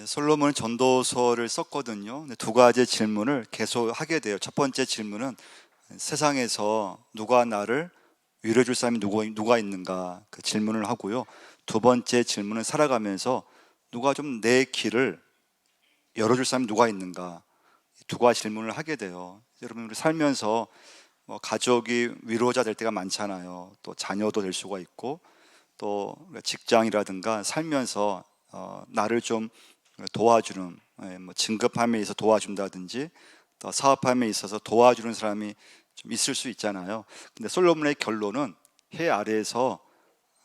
솔로몬은 전도서를 썼거든요. 근데 두 가지 질문을 계속 하게 돼요. 첫 번째 질문은 세상에서 누가 나를 위로해 줄 사람이 누가 있는가, 그 질문을 하고요. 두 번째 질문은 살아가면서 누가 좀 내 길을 열어줄 사람이 누가 있는가, 두 가지 질문을 하게 돼요. 여러분, 우리 살면서 가족이 위로자 될 때가 많잖아요. 또 자녀도 될 수가 있고, 또 직장이라든가 살면서 나를 좀 도와주는, 진급함에 있어서 도와준다든지, 또 사업함에 있어서 도와주는 사람이 좀 있을 수 있잖아요. 근데 솔로몬의 결론은 해 아래에서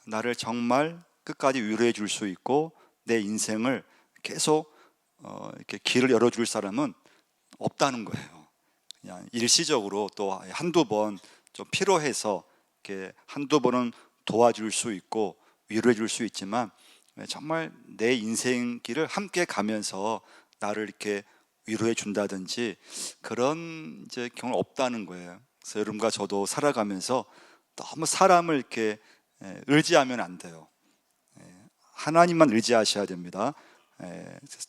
나를 정말 끝까지 위로해 줄 수 있고 내 인생을 계속 이렇게 길을 열어줄 사람은 없다는 거예요. 그냥 일시적으로 또 한두 번 좀 필요해서 이렇게 한두 번은 도와줄 수 있고 위로해 줄 수 있지만, 정말 내 인생 길을 함께 가면서 나를 이렇게 위로해 준다든지 그런 이제 경우는 없다는 거예요. 그래서 여러분과 저도 살아가면서 너무 사람을 이렇게 의지하면 안 돼요. 하나님만 의지하셔야 됩니다.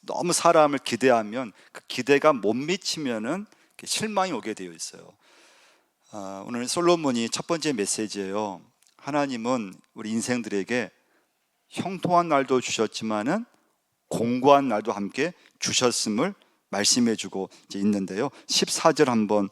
너무 사람을 기대하면 그 기대가 못 미치면은 실망이 오게 되어 있어요. 오늘 솔로몬이 첫 번째 메시지예요. 하나님은 우리 인생들에게 형통한 날도 주셨지만은 공고한 날도 함께 주셨음을 말씀해 주고 있는데요. 14절 한번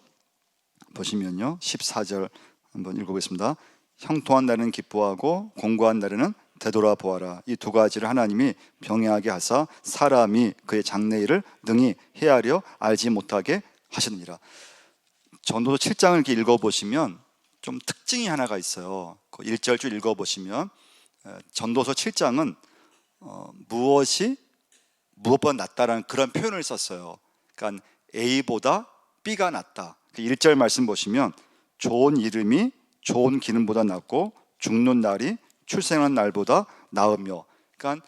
보시면요. 14절 한번 읽어보겠습니다. 형통한 날은 기뻐하고 공고한 날에는 되돌아보아라. 이 두 가지를 하나님이 병행하게 하사 사람이 그의 장래일을 능히 헤아려 알지 못하게 하셨느니라. 전도서 7장을 이렇게 읽어보시면 좀 특징이 하나가 있어요. 그 1절 쭉 읽어보시면 전도서 7장은 무엇이 무엇보다 낫다라는 그런 표현을 썼어요. 그러니까 A보다 B가 낫다. 1절 말씀 보시면 좋은 이름이 좋은 기름보다 낫고 죽는 날이 출생한 날보다 나으며, 그러니까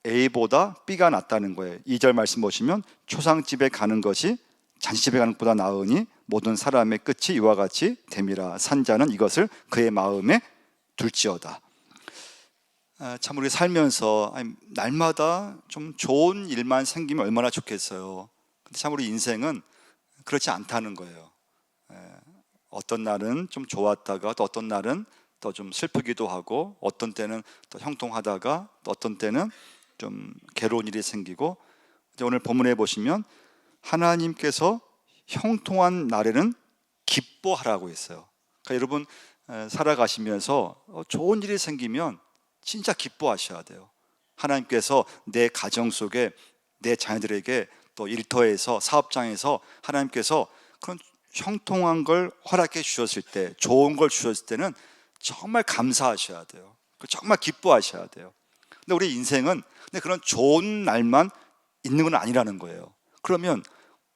A보다 B가 낫다는 거예요. 2절 말씀 보시면 초상집에 가는 것이 잔치집에 가는 것보다 나으니 모든 사람의 끝이 이와 같이 됨이라. 산자는 이것을 그의 마음에 둘지어다. 참 우리 살면서 날마다 좀 좋은 일만 생기면 얼마나 좋겠어요. 근데 참 우리 인생은 그렇지 않다는 거예요. 어떤 날은 좀 좋았다가 또 어떤 날은 또 좀 슬프기도 하고, 어떤 때는 또 형통하다가 또 어떤 때는 좀 괴로운 일이 생기고. 오늘 본문에 보시면 하나님께서 형통한 날에는 기뻐하라고 했어요. 그러니까 여러분 살아가시면서 좋은 일이 생기면 진짜 기뻐하셔야 돼요. 하나님께서 내 가정 속에, 내 자녀들에게, 또 일터에서, 사업장에서 하나님께서 그런 형통한 걸 허락해 주셨을 때, 좋은 걸 주셨을 때는 정말 감사하셔야 돼요. 정말 기뻐하셔야 돼요. 근데 우리 인생은 근데 그런 좋은 날만 있는 건 아니라는 거예요. 그러면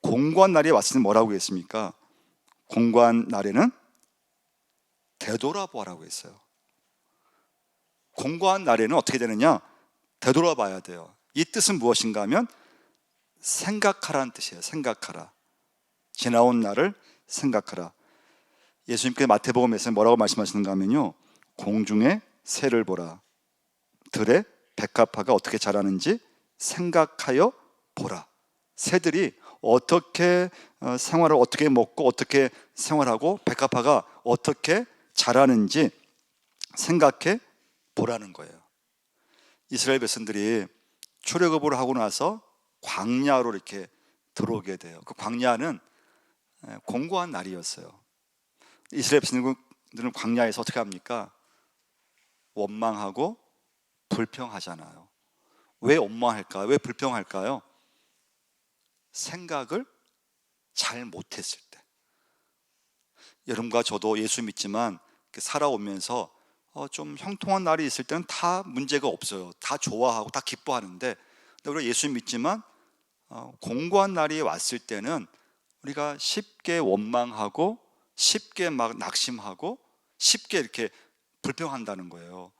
공고한 날이 왔을 때 뭐라고 했습니까? 공고한 날에는 되돌아보라고 했어요. 공고한 날에는 어떻게 되느냐? 되돌아봐야 돼요. 이 뜻은 무엇인가 하면 생각하라는 뜻이에요. 생각하라. 지나온 날을 생각하라. 예수님께서 마태복음에서 뭐라고 말씀하시는가 하면요, 공중의 새를 보라. 들의 백합화가 어떻게 자라는지 생각하여 보라. 새들이 어떻게 생활을 어떻게 먹고 어떻게 생활하고 백합화가 어떻게 자라는지 생각해 보라는 거예요. 이스라엘 백성들이 출애굽을 하고 나서 광야로 이렇게 들어오게 돼요. 그 광야는 공고한 날이었어요. 이스라엘 백성들은 광야에서 어떻게 합니까? 원망하고 불평하잖아요. 왜 원망할까요? 왜 불평할까요? 생각을 잘 못했을 때. 여러분과 저도 예수 믿지만 살아오면서 좀 형통한 날이 있을 때는 다 문제가 없어요. 다 좋아하고 다 기뻐하는데, 우리가 예수 믿지만 공고한 날이 왔을 때는 우리가 쉽게 원망하고 쉽게 막 낙심하고 쉽게 이렇게 불평한다는 거예요.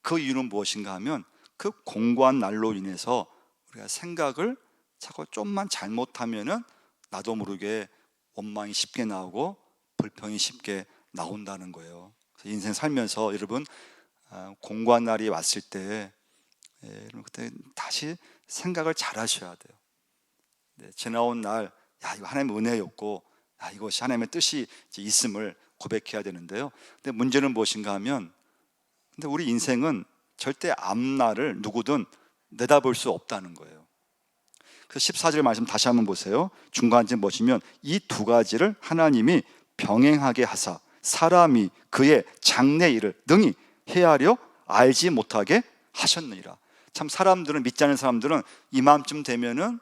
그 이유는 무엇인가 하면 그 공고한 날로 인해서 우리가 생각을 자꾸 좀만 잘못하면은 나도 모르게 원망이 쉽게 나오고 불평이 쉽게 나온다는 거예요. 그래서 인생 살면서 여러분 공고한 날이 왔을 때 여러분 그때 다시 생각을 잘 하셔야 돼요. 네, 지나온 날, 이거 하나님의 은혜였고, 이것이 하나님의 뜻이 있음을 고백해야 되는데요. 근데 문제는 무엇인가 하면, 근데 우리 인생은 절대 앞날을 누구든 내다볼 수 없다는 거예요. 그래서 14절 말씀 다시 한번 보세요. 중간쯤 보시면 이 두 가지를 하나님이 병행하게 하사 사람이 그의 장래 일을 능히 헤아려 알지 못하게 하셨느니라. 참 사람들은, 믿지 않는 사람들은 이맘쯤 되면은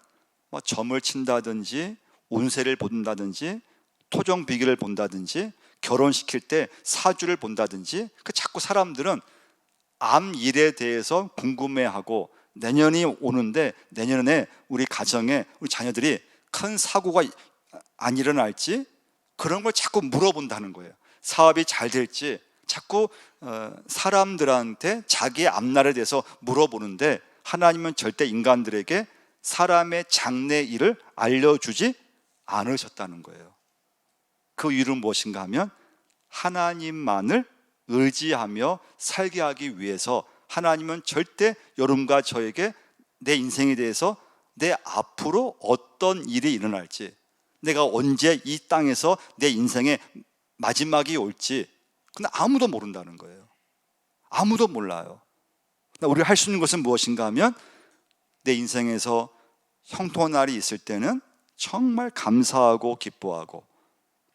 뭐 점을 친다든지 운세를 본다든지 토종비기를 본다든지 결혼시킬 때 사주를 본다든지, 자꾸 사람들은 암 일에 대해서 궁금해하고, 내년이 오는데 내년에 우리 가정에 우리 자녀들이 큰 사고가 안 일어날지 그런 걸 자꾸 물어본다는 거예요. 사업이 잘 될지 자꾸 사람들한테 자기의 앞날에 대해서 물어보는데, 하나님은 절대 인간들에게 사람의 장래 일을 알려주지 않으셨다는 거예요. 그 이유는 무엇인가 하면, 하나님만을 의지하며 살게 하기 위해서 하나님은 절대 여러분과 저에게 내 인생에 대해서, 내 앞으로 어떤 일이 일어날지, 내가 언제 이 땅에서 내 인생의 마지막이 올지, 근데 아무도 모른다는 거예요. 아무도 몰라요. 우리가 할 수 있는 것은 무엇인가 하면, 내 인생에서 형통한 날이 있을 때는 정말 감사하고 기뻐하고,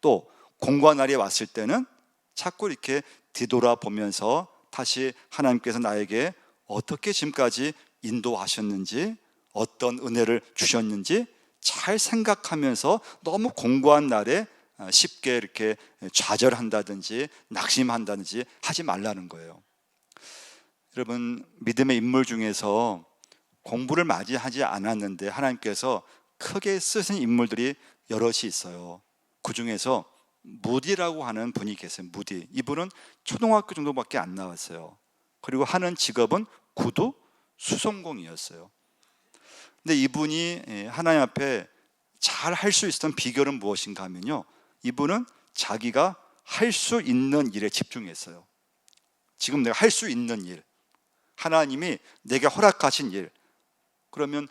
또 공고한 날이 왔을 때는 자꾸 이렇게 뒤돌아보면서 다시 하나님께서 나에게 어떻게 지금까지 인도하셨는지, 어떤 은혜를 주셨는지 잘 생각하면서, 너무 공고한 날에 쉽게 이렇게 좌절한다든지 낙심한다든지 하지 말라는 거예요. 여러분, 믿음의 인물 중에서 공부를 많이 하지 않았는데 하나님께서 크게 쓰신 인물들이 여럿이 있어요. 그 중에서 무디라고 하는 분이 계세요. 무디. 이분은 초등학교 정도밖에 안 나왔어요. 그리고 하는 직업은 구두 수송공이었어요. 근데 이분이 하나님 앞에 잘 할 수 있었던 비결은 무엇인가 하면요, 이분은 자기가 할 수 있는 일에 집중했어요. 지금 내가 할 수 있는 일, 하나님이 내게 허락하신 일, 그러면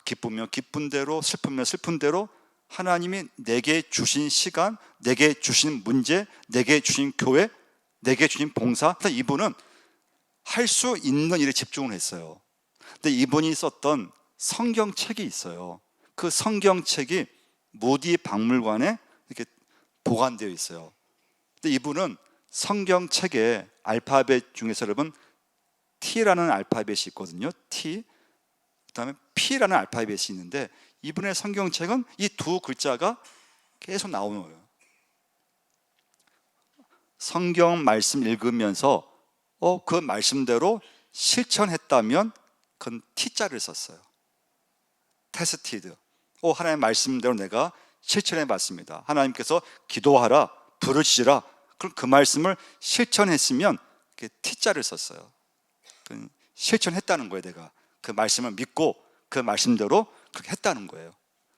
기쁘면 기쁜 대로, 슬프면 슬픈 대로 하나님이 내게 주신 시간, 내게 주신 문제, 내게 주신 교회, 내게 주신 봉사, 이분은 할 수 있는 일에 집중을 했어요. 근데 이분이 썼던 성경책이 있어요. 그 성경책이 무디 박물관에 이렇게 보관되어 있어요. 근데 이분은 성경책에 알파벳 중에서, 여러분, T라는 알파벳이 있거든요. T, 그다음에 P라는 알파벳이 있는데, 이분의 성경책은 이 두 글자가 계속 나오는 거예요. 성경 말씀 읽으면서 그 말씀대로 실천했다면 그건 T자를 썼어요. 테스티드. 하나님의 말씀대로 내가 실천해 봤습니다. 하나님께서 기도하라, 부르시라, 그럼 그 말씀을 실천했으면 T자를 썼어요. 실천했다는 거예요. 내가 그 말씀을 믿고 그 말씀대로 그렇게 했다는 거예요.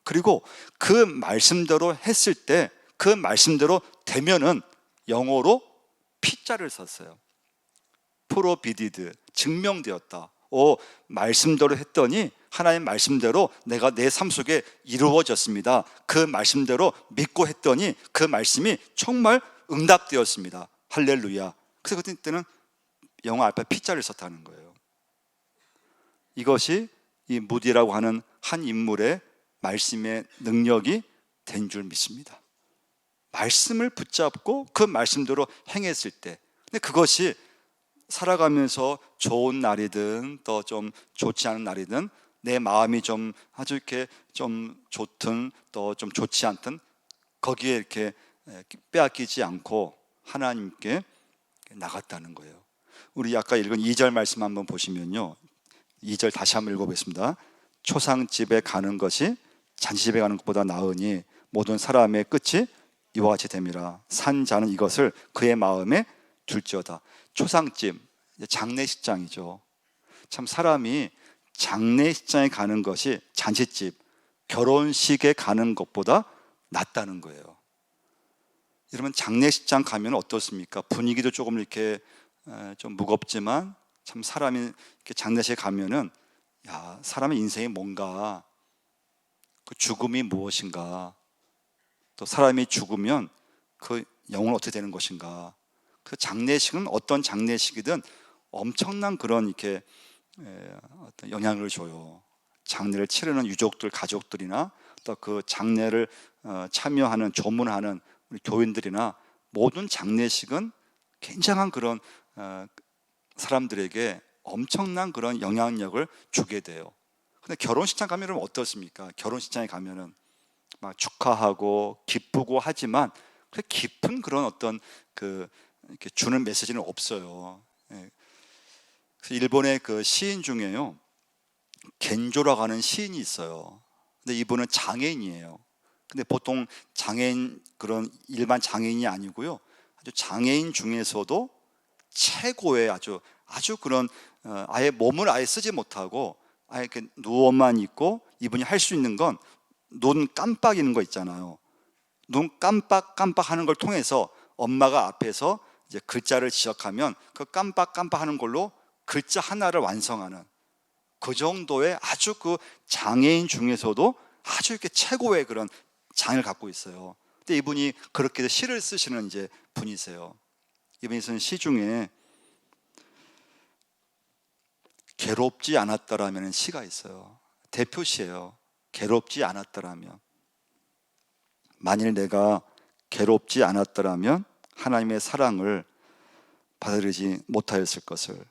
그리고 그 말씀대로 했을 때, 그 말씀대로 되면은 영어로 P자를 썼어요. 프로비디드, 증명되었다. 말씀대로 했더니 하나님 말씀대로 내가 내 삶 속에 이루어졌습니다. 그 말씀대로 믿고 했더니 그 말씀이 정말 응답되었습니다. 할렐루야. 그래서 그때는 영어 알파벳 P자를 썼다는 거예요. 이것이 이 무디라고 하는 한 인물의 말씀의 능력이 된 줄 믿습니다. 말씀을 붙잡고 그 말씀대로 행했을 때, 근데 그것이 살아가면서 좋은 날이든 또 좀 좋지 않은 날이든, 내 마음이 좀 아주 이렇게 좀 좋든 또 좀 좋지 않든, 거기에 이렇게 빼앗기지 않고 하나님께 나갔다는 거예요. 우리 아까 읽은 2절 말씀 한번 보시면요, 2절 다시 한번 읽어보겠습니다. 초상집에 가는 것이 잔치집에 가는 것보다 나으니 모든 사람의 끝이 이와 같이 됨이라. 산 자는 이것을 그의 마음에 둘지어다. 초상집, 장례식장이죠. 참 사람이 장례식장에 가는 것이 잔치집, 결혼식에 가는 것보다 낫다는 거예요. 여러분, 장례식장 가면 어떻습니까? 분위기도 조금 이렇게 좀 무겁지만, 참 사람이 이렇게 장례식에 가면은 야, 사람의 인생이 뭔가, 그 죽음이 무엇인가, 또 사람이 죽으면 그 영혼은 어떻게 되는 것인가. 그 장례식은 어떤 장례식이든 엄청난 그런 이렇게 어떤 영향을 줘요. 장례를 치르는 유족들, 가족들이나 또 그 장례를 참여하는 조문하는 우리 교인들이나 모든 장례식은 굉장한 그런 사람들에게 엄청난 그런 영향력을 주게 돼요. 근데 결혼식장 가면은 어떻습니까? 결혼식장에 가면은 막 축하하고 기쁘고 하지만 그 깊은 그런 어떤 그 이렇게 주는 메시지는 없어요. 예. 그래서 일본의 그 시인 중에요, 겐조라고 하는 시인이 있어요. 근데 이분은 장애인이에요. 근데 보통 장애인, 그런 일반 장애인이 아니고요, 아주 장애인 중에서도 최고의 아주 그런 아예 몸을 아예 쓰지 못하고 아예 이렇게 누워만 있고, 이분이 할 수 있는 건 눈 깜빡이는 거 있잖아요. 눈 깜빡깜빡 하는 걸 통해서 엄마가 앞에서 이제 글자를 지적하면 그 깜빡깜빡 하는 걸로 글자 하나를 완성하는, 그 정도의 아주 그 장애인 중에서도 아주 이렇게 최고의 그런 장을 갖고 있어요. 근데 이분이 그렇게 시를 쓰시는 이제 분이세요. 이분이 쓴 시 중에 괴롭지 않았더라면 시가 있어요. 대표시예요. 괴롭지 않았더라면, 만일 내가 괴롭지 않았더라면 하나님의 사랑을 받아들이지 못하였을 것을,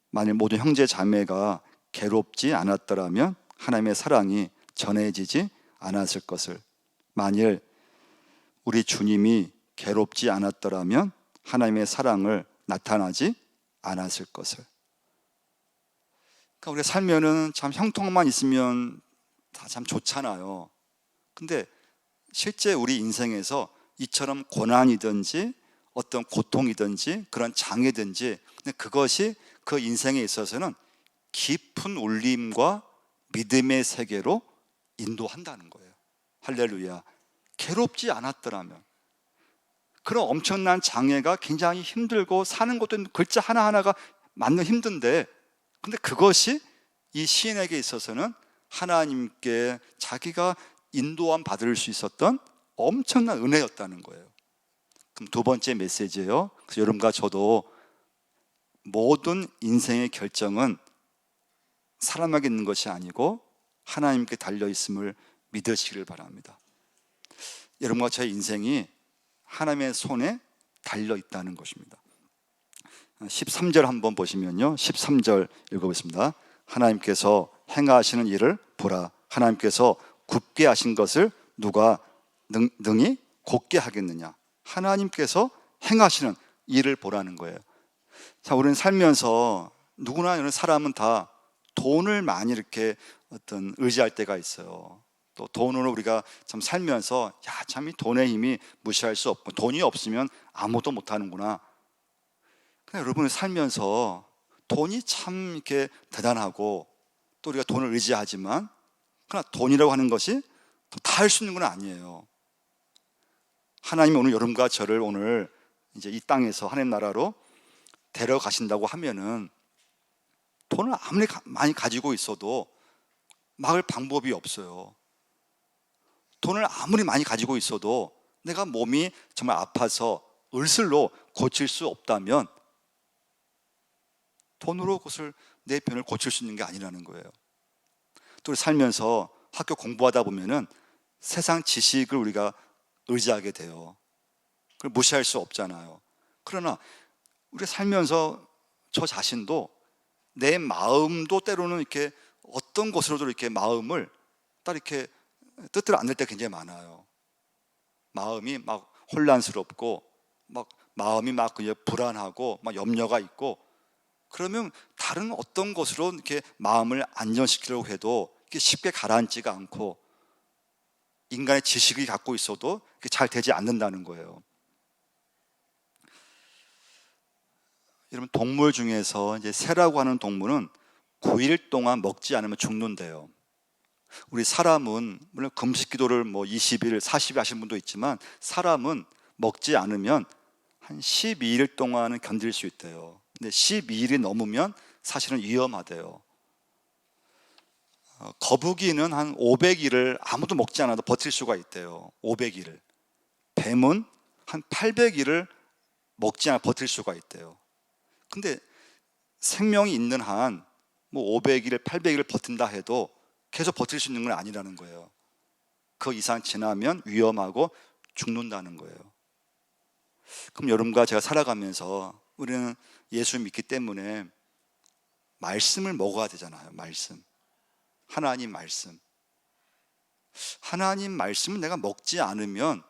만일 모든 형제 자매가 괴롭지 않았더라면 하나님의 사랑이 전해지지 않았을 것을, 만일 우리 주님이 괴롭지 않았더라면 하나님의 사랑을 나타나지 않았을 것을. 그러니까 우리가 살면은 참 형통만 있으면 다 참 좋잖아요. 근데 실제 우리 인생에서 이처럼 고난이든지 어떤 고통이든지 그런 장애든지, 근데 그것이 그 인생에 있어서는 깊은 울림과 믿음의 세계로 인도한다는 거예요. 할렐루야. 괴롭지 않았더라면, 그런 엄청난 장애가 굉장히 힘들고 사는 것도 글자 하나하나가 맞는 힘든데, 근데 그것이 이 시인에게 있어서는 하나님께 자기가 인도함 받을 수 있었던 엄청난 은혜였다는 거예요. 그럼 두 번째 메시지예요. 그래서 여러분과 저도 모든 인생의 결정은 사람에게 있는 것이 아니고 하나님께 달려 있음을 믿으시기를 바랍니다. 여러분과 저의 인생이 하나님의 손에 달려 있다는 것입니다. 13절 한번 보시면요, 13절 읽어보겠습니다. 하나님께서 행하시는 일을 보라. 하나님께서 굽게 하신 것을 누가 능히 곧게 하겠느냐. 하나님께서 행하시는 일을 보라는 거예요. 자, 우리는 살면서 누구나, 이런 사람은 다 돈을 많이 이렇게 어떤 의지할 때가 있어요. 또 돈으로 우리가 참 살면서, 야, 참 이 돈의 힘이 무시할 수 없고, 돈이 없으면 아무것도 못 하는구나. 근데 여러분이 살면서 돈이 참 이렇게 대단하고, 또 우리가 돈을 의지하지만, 그러나 돈이라고 하는 것이 다 할 수 있는 건 아니에요. 하나님이 오늘 여러분과 저를 오늘 이제 이 땅에서 하나님 나라로 데려가신다고 하면은 돈을 아무리 많이 가지고 있어도 막을 방법이 없어요. 돈을 아무리 많이 가지고 있어도 내가 몸이 정말 아파서 을슬로 고칠 수 없다면 돈으로 그것을, 내 병을 고칠 수 있는 게 아니라는 거예요. 또 살면서 학교 공부하다 보면은 세상 지식을 우리가 의지하게 돼요. 그걸 무시할 수 없잖아요. 그러나 우리가 살면서 저 자신도, 내 마음도 때로는 이렇게 어떤 것으로도 이렇게 마음을 딱 이렇게 뜻대로 안 될 때 굉장히 많아요. 마음이 막 혼란스럽고, 막 마음이 막 그냥 불안하고, 막 염려가 있고, 그러면 다른 어떤 것으로 이렇게 마음을 안정시키려고 해도 이게 쉽게 가라앉지가 않고, 인간의 지식이 갖고 있어도 잘 되지 않는다는 거예요. 여러분, 동물 중에서 이제 새라고 하는 동물은 9일 동안 먹지 않으면 죽는데요. 우리 사람은 물론 금식 기도를 뭐 20일, 40일 하시는 분도 있지만, 사람은 먹지 않으면 한 12일 동안은 견딜 수 있대요. 근데 12일이 넘으면 사실은 위험하대요. 거북이는 한 500일을 아무도 먹지 않아도 버틸 수가 있대요. 500일을. 뱀은 한 800일을 먹지 않아 버틸 수가 있대요. 근데 생명이 있는 한 뭐 500일, 800일을 버틴다 해도 계속 버틸 수 있는 건 아니라는 거예요. 그 이상 지나면 위험하고 죽는다는 거예요. 그럼 여러분과 제가 살아가면서 우리는 예수 믿기 때문에 말씀을 먹어야 되잖아요. 말씀. 하나님 말씀. 하나님 말씀을 내가 먹지 않으면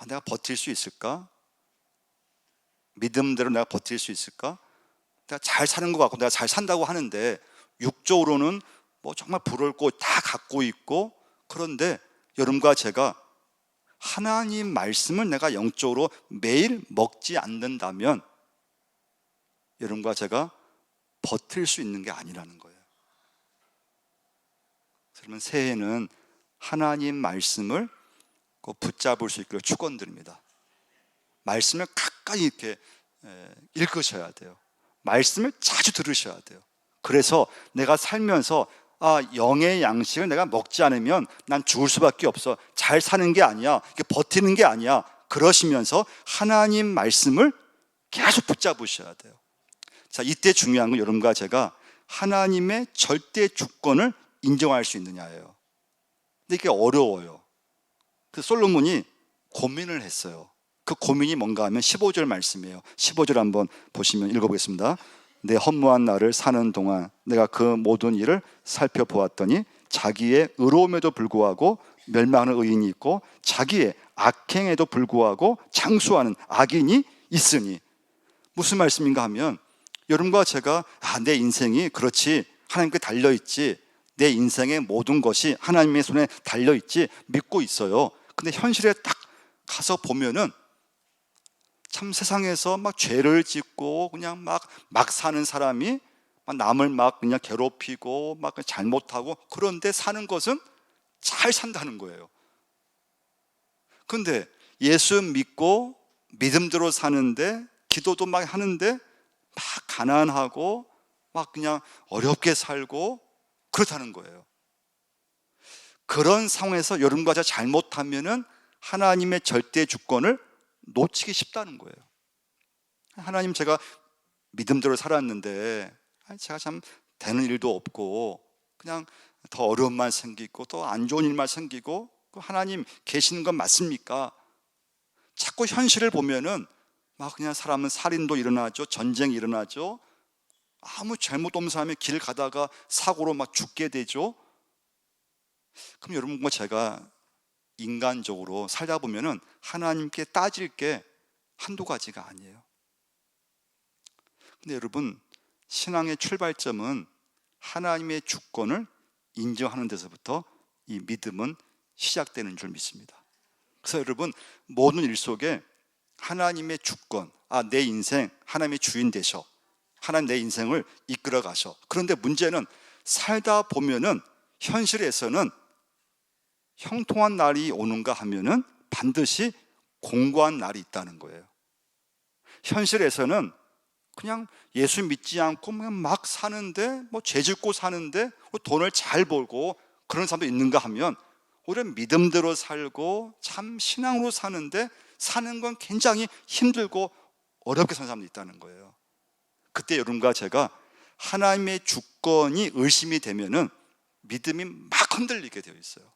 내가 버틸 수 있을까? 믿음대로 내가 버틸 수 있을까? 내가 잘 사는 것 같고 내가 잘 산다고 하는데 육적으로는 뭐 정말 부러울 거 다 갖고 있고, 그런데 여러분과 제가 하나님 말씀을 내가 영적으로 매일 먹지 않는다면 여러분과 제가 버틸 수 있는 게 아니라는 거예요. 그러면 새해에는 하나님 말씀을 꼭 붙잡을 수 있기를 축원드립니다. 말씀을 가까이 이렇게 읽으셔야 돼요. 말씀을 자주 들으셔야 돼요. 그래서 내가 살면서 영의 양식을 내가 먹지 않으면 난 죽을 수밖에 없어. 잘 사는 게 아니야. 이게 버티는 게 아니야. 그러시면서 하나님 말씀을 계속 붙잡으셔야 돼요. 자, 이때 중요한 건 여러분과 제가 하나님의 절대 주권을 인정할 수 있느냐예요. 근데 이게 어려워요. 그 솔로몬이 고민을 했어요. 그 고민이 뭔가 하면 15절 말씀이에요. 15절 한번 보시면 읽어보겠습니다. 내 허무한 날을 사는 동안 내가 그 모든 일을 살펴보았더니 자기의 의로움에도 불구하고 멸망하는 의인이 있고 자기의 악행에도 불구하고 장수하는 악인이 있으니, 무슨 말씀인가 하면 여러분과 제가 내 인생이 그렇지 하나님께 달려있지, 내 인생의 모든 것이 하나님의 손에 달려있지 믿고 있어요. 근데 현실에 딱 가서 보면은 참 세상에서 막 죄를 짓고 그냥 막 사는 사람이 막 남을 막 그냥 괴롭히고 막 잘못하고, 그런데 사는 것은 잘 산다는 거예요. 근데 예수 믿고 믿음대로 사는데 기도도 막 하는데 막 가난하고 막 그냥 어렵게 살고 그렇다는 거예요. 그런 상황에서 여러분과 제가 잘못하면은 하나님의 절대 주권을 놓치기 쉽다는 거예요. 하나님, 제가 믿음대로 살았는데 제가 참 되는 일도 없고 그냥 더 어려운 말 생기고 또 안 좋은 일만 생기고, 하나님 계시는 건 맞습니까? 자꾸 현실을 보면은 막 그냥 사람은 살인도 일어나죠, 전쟁이 일어나죠, 아무 잘못 없는 사람이 길 가다가 사고로 막 죽게 되죠. 그럼 여러분과 제가 인간적으로 살다 보면은 하나님께 따질 게 한두 가지가 아니에요. 근데 여러분, 신앙의 출발점은 하나님의 주권을 인정하는 데서부터 이 믿음은 시작되는 줄 믿습니다. 그래서 여러분, 모든 일 속에 하나님의 주권, 내 인생 하나님의 주인 되셔, 하나님 내 인생을 이끌어 가셔. 그런데 문제는 살다 보면은 현실에서는 형통한 날이 오는가 하면은 반드시 공고한 날이 있다는 거예요. 현실에서는 그냥 예수 믿지 않고 그냥 막 사는데, 뭐 죄 짓고 사는데 돈을 잘 벌고 그런 사람도 있는가 하면 오히려 믿음대로 살고 참 신앙으로 사는데 사는 건 굉장히 힘들고 어렵게 사는 사람도 있다는 거예요. 그때 여러분과 제가 하나님의 주권이 의심이 되면은 믿음이 막 흔들리게 되어 있어요.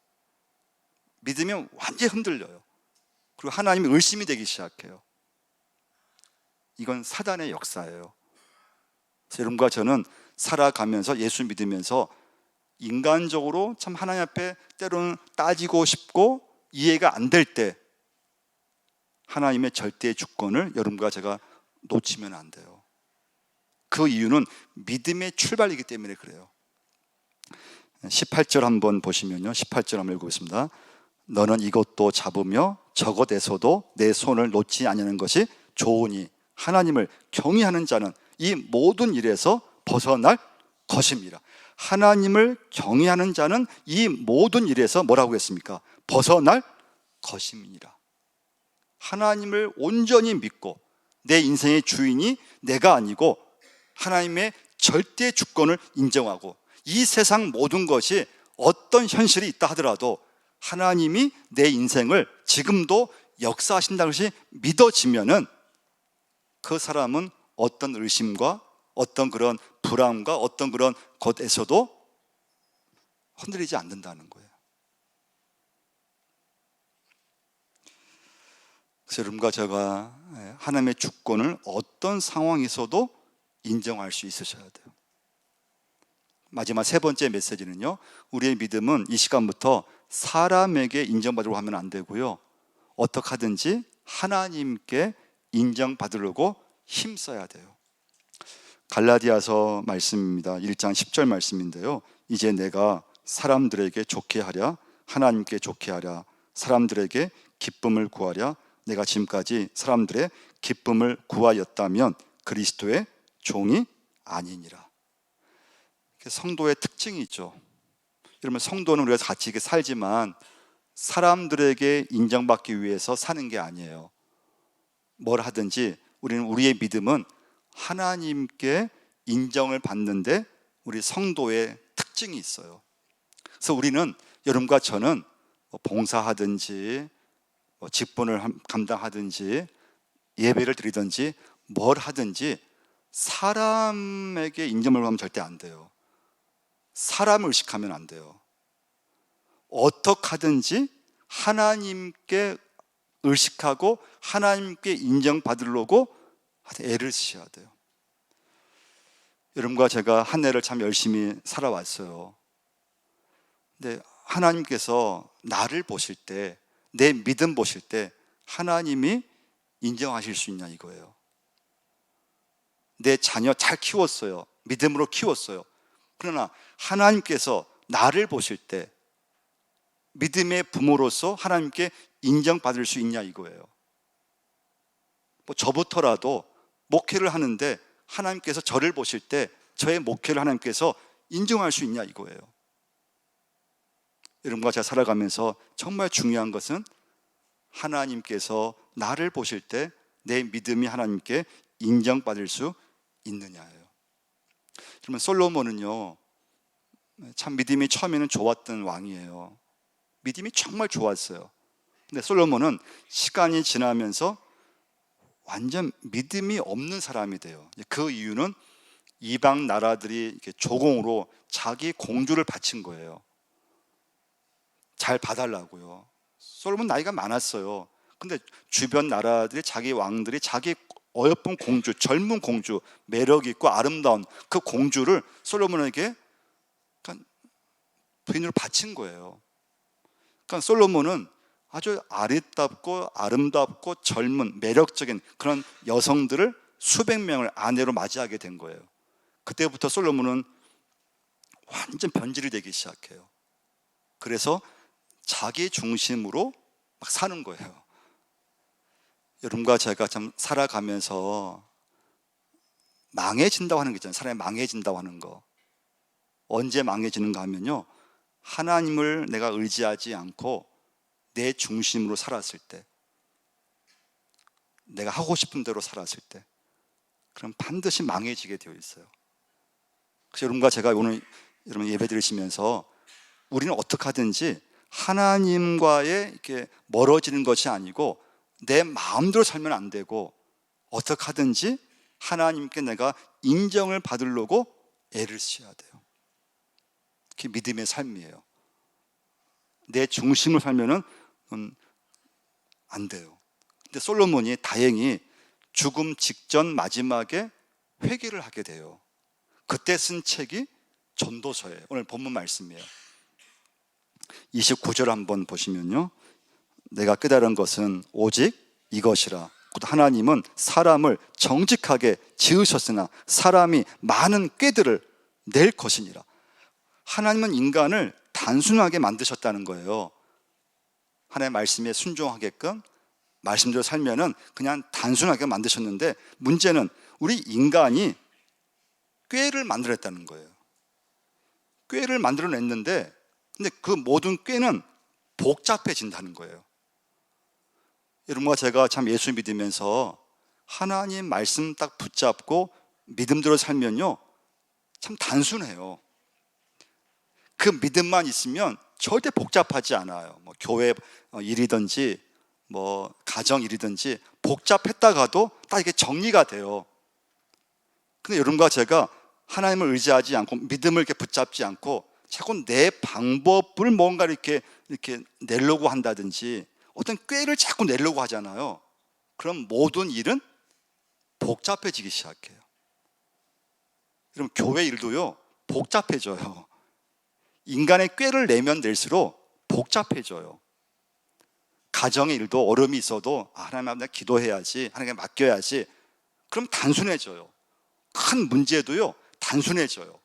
믿음이 완전히 흔들려요. 그리고 하나님이 의심이 되기 시작해요. 이건 사단의 역사예요. 그래서 여러분과 저는 살아가면서 예수 믿으면서 인간적으로 참 하나님 앞에 때로는 따지고 싶고 이해가 안 될 때 하나님의 절대 주권을 여러분과 제가 놓치면 안 돼요. 그 이유는 믿음의 출발이기 때문에 그래요. 18절 한번 보시면요, 18절 한번 읽어보겠습니다. 너는 이것도 잡으며 저것에서도 내 손을 놓지 아니하는 것이 좋으니 하나님을 경외하는 자는 이 모든 일에서 벗어날 것입니다. 하나님을 경외하는 자는 이 모든 일에서 뭐라고 했습니까? 벗어날 것입니다. 하나님을 온전히 믿고 내 인생의 주인이 내가 아니고 하나님의 절대 주권을 인정하고 이 세상 모든 것이 어떤 현실이 있다 하더라도 하나님이 내 인생을 지금도 역사하신다는 것이 믿어지면은 그 사람은 어떤 의심과 어떤 그런 불안과 어떤 그런 것에서도 흔들리지 않는다는 거예요. 그래서 여러분과 제가 하나님의 주권을 어떤 상황에서도 인정할 수 있으셔야 돼요. 마지막 세 번째 메시지는요, 우리의 믿음은 이 시간부터 사람에게 인정받으려고 하면 안 되고요, 어떻게 하든지 하나님께 인정받으려고 힘써야 돼요. 갈라디아서 말씀입니다. 1장 10절 말씀인데요, 이제 내가 사람들에게 좋게 하랴 하나님께 좋게 하랴 사람들에게 기쁨을 구하랴 내가 지금까지 사람들의 기쁨을 구하였다면 그리스도의 종이 아니니라. 성도의 특징이 있죠. 여러분, 성도는 우리가 같이 이렇게 살지만 사람들에게 인정받기 위해서 사는 게 아니에요. 뭘 하든지 우리는 우리의 믿음은 하나님께 인정을 받는데 우리 성도의 특징이 있어요. 그래서 우리는, 여러분과 저는 봉사하든지 직분을 감당하든지 예배를 드리든지 뭘 하든지 사람에게 인정을 받으면 절대 안 돼요. 사람을 의식하면 안 돼요. 어떻게 하든지 하나님께 의식하고 하나님께 인정받으려고 애를 쓰셔야 돼요. 여러분과 제가 한 해를 참 열심히 살아왔어요. 근데 하나님께서 나를 보실 때, 내 믿음 보실 때 하나님이 인정하실 수 있냐 이거예요. 내 자녀 잘 키웠어요. 믿음으로 키웠어요. 그러나 하나님께서 나를 보실 때 믿음의 부모로서 하나님께 인정받을 수 있냐 이거예요. 저부터라도 목회를 하는데 하나님께서 저를 보실 때 저의 목회를 하나님께서 인정할 수 있냐 이거예요. 여러분과 제가 살아가면서 정말 중요한 것은 하나님께서 나를 보실 때 내 믿음이 하나님께 인정받을 수 있느냐예요. 그러면 솔로몬은요, 참 믿음이 처음에는 좋았던 왕이에요. 믿음이 정말 좋았어요. 근데 솔로몬은 시간이 지나면서 완전 믿음이 없는 사람이 돼요. 그 이유는 이방 나라들이 이렇게 조공으로 자기 공주를 바친 거예요. 잘 봐달라고요. 솔로몬 나이가 많았어요. 근데 주변 나라들이, 자기 왕들이 자기 어여쁜 공주, 젊은 공주, 매력 있고 아름다운 그 공주를 솔로몬에게 부인으로 바친 거예요. 그러니까 솔로몬은 아주 아리답고 아름답고 젊은 매력적인 그런 여성들을 수백 명을 아내로 맞이하게 된 거예요. 그때부터 솔로몬은 완전 변질이 되기 시작해요. 그래서 자기 중심으로 막 사는 거예요. 여러분과 제가 참 살아가면서 망해진다고 하는 게 있잖아요. 사람이 망해진다고 하는 거. 언제 망해지는가 하면요, 하나님을 내가 의지하지 않고 내 중심으로 살았을 때, 내가 하고 싶은 대로 살았을 때, 그럼 반드시 망해지게 되어 있어요. 그래서 여러분과 제가 오늘 여러분 예배 드리시면서 우리는 어떻게 하든지 하나님과의 이렇게 멀어지는 것이 아니고 내 마음대로 살면 안 되고 어떻게 하든지 하나님께 내가 인정을 받으려고 애를 써야 돼요. 그게 믿음의 삶이에요. 내 중심을 살면은 안 돼요. 근데 솔로몬이 다행히 죽음 직전 마지막에 회개를 하게 돼요. 그때 쓴 책이 전도서예요. 오늘 본문 말씀이에요. 29절 한번 보시면요, 내가 깨달은 것은 오직 이것이라. 하나님은 사람을 정직하게 지으셨으나 사람이 많은 꾀들을 낼 것이니라. 하나님은 인간을 단순하게 만드셨다는 거예요. 하나님의 말씀에 순종하게끔 말씀대로 살면은 그냥 단순하게 만드셨는데, 문제는 우리 인간이 꾀를 만들었다는 거예요. 꾀를 만들어냈는데, 근데 그 모든 꾀는 복잡해진다는 거예요. 여러분과 제가 참 예수 믿으면서 하나님 말씀 딱 붙잡고 믿음대로 살면요, 참 단순해요. 그 믿음만 있으면 절대 복잡하지 않아요. 뭐 교회 일이든지 뭐 가정 일이든지 복잡했다가도 딱 이게 정리가 돼요. 근데 여러분과 제가 하나님을 의지하지 않고 믿음을 이렇게 붙잡지 않고 자꾸 내 방법을 뭔가 이렇게 내려고 한다든지 어떤 꾀를 자꾸 내려고 하잖아요. 그럼 모든 일은 복잡해지기 시작해요. 여러분, 교회 일도요 복잡해져요. 인간의 꾀를 내면 낼수록 복잡해져요. 가정의 일도 어려움이 있어도 하나님 앞에 기도해야지, 하나님께 맡겨야지, 그럼 단순해져요. 큰 문제도요 단순해져요.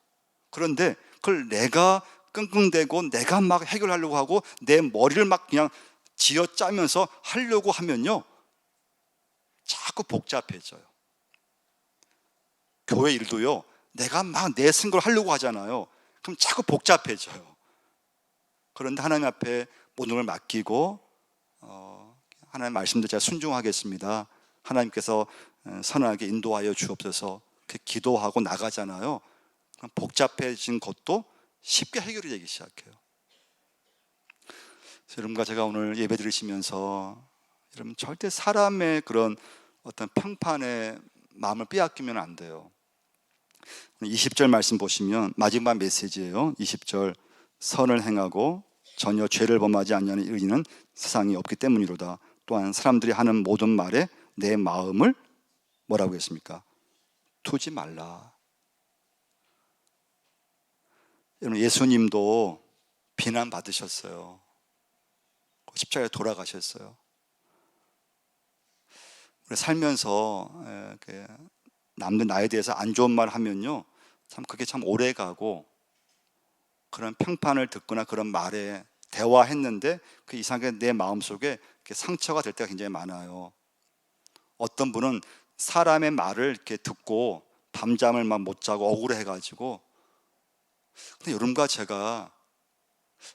그런데 그걸 내가 끙끙대고 내가 막 해결하려고 하고 내 머리를 막 그냥 쥐어짜면서 하려고 하면요 자꾸 복잡해져요. 교회 일도요 내가 막 내 생각을 하려고 하잖아요. 그럼 자꾸 복잡해져요. 그런데 하나님 앞에 모든 걸 맡기고 하나님 말씀도 제가 순종하겠습니다, 하나님께서 선하게 인도하여 주옵소서, 기도하고 나가잖아요. 그럼 복잡해진 것도 쉽게 해결이 되기 시작해요. 여러분과 제가 오늘 예배 드리시면서 여러분 절대 사람의 그런 어떤 평판에 마음을 빼앗기면 안 돼요. 20절 말씀 보시면 마지막 메시지예요. 20절, 선을 행하고 전혀 죄를 범하지 않냐는 의인은 세상에 없기 때문이로다. 또한 사람들이 하는 모든 말에 내 마음을 뭐라고 했습니까? 두지 말라. 여러분, 예수님도 비난받으셨어요. 십자가에 돌아가셨어요. 우리 살면서 남들 나에 대해서 안 좋은 말 하면요 참 그게 참 오래 가고, 그런 평판을 듣거나 그런 말에 대화했는데 그 이상하게 내 마음속에 상처가 될 때가 굉장히 많아요. 어떤 분은 사람의 말을 이렇게 듣고 밤잠을 막 못 자고 억울해가지고, 근데 여러분과 제가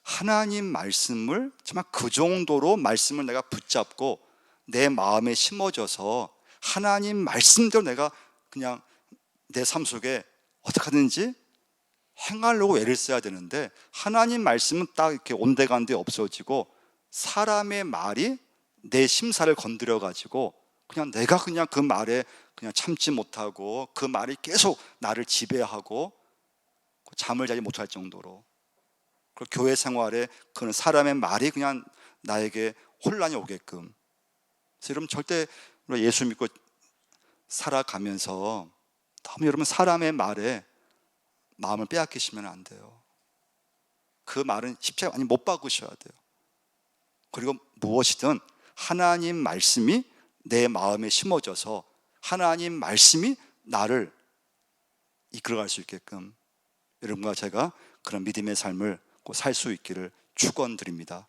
하나님 말씀을 정말 그 정도로 말씀을 내가 붙잡고 내 마음에 심어져서 하나님 말씀대로 내가 그냥 내 삶 속에 어떻게 하든지 행하려고 애를 써야 되는데, 하나님 말씀은 딱 이렇게 온데간데 없어지고 사람의 말이 내 심사를 건드려 가지고 그냥 내가 그냥 그 말에 그냥 참지 못하고 그 말이 계속 나를 지배하고 잠을 자지 못할 정도로, 그리고 교회 생활에 그런 사람의 말이 그냥 나에게 혼란이 오게끔. 그래서 여러분 절대 예수 믿고 살아가면서 너무 여러분 사람의 말에 마음을 빼앗기시면 안 돼요. 그 말은 십자가 많이 못 박으셔야 돼요. 그리고 무엇이든 하나님 말씀이 내 마음에 심어져서 하나님 말씀이 나를 이끌어갈 수 있게끔 여러분과 제가 그런 믿음의 삶을 살 수 있기를 축원드립니다.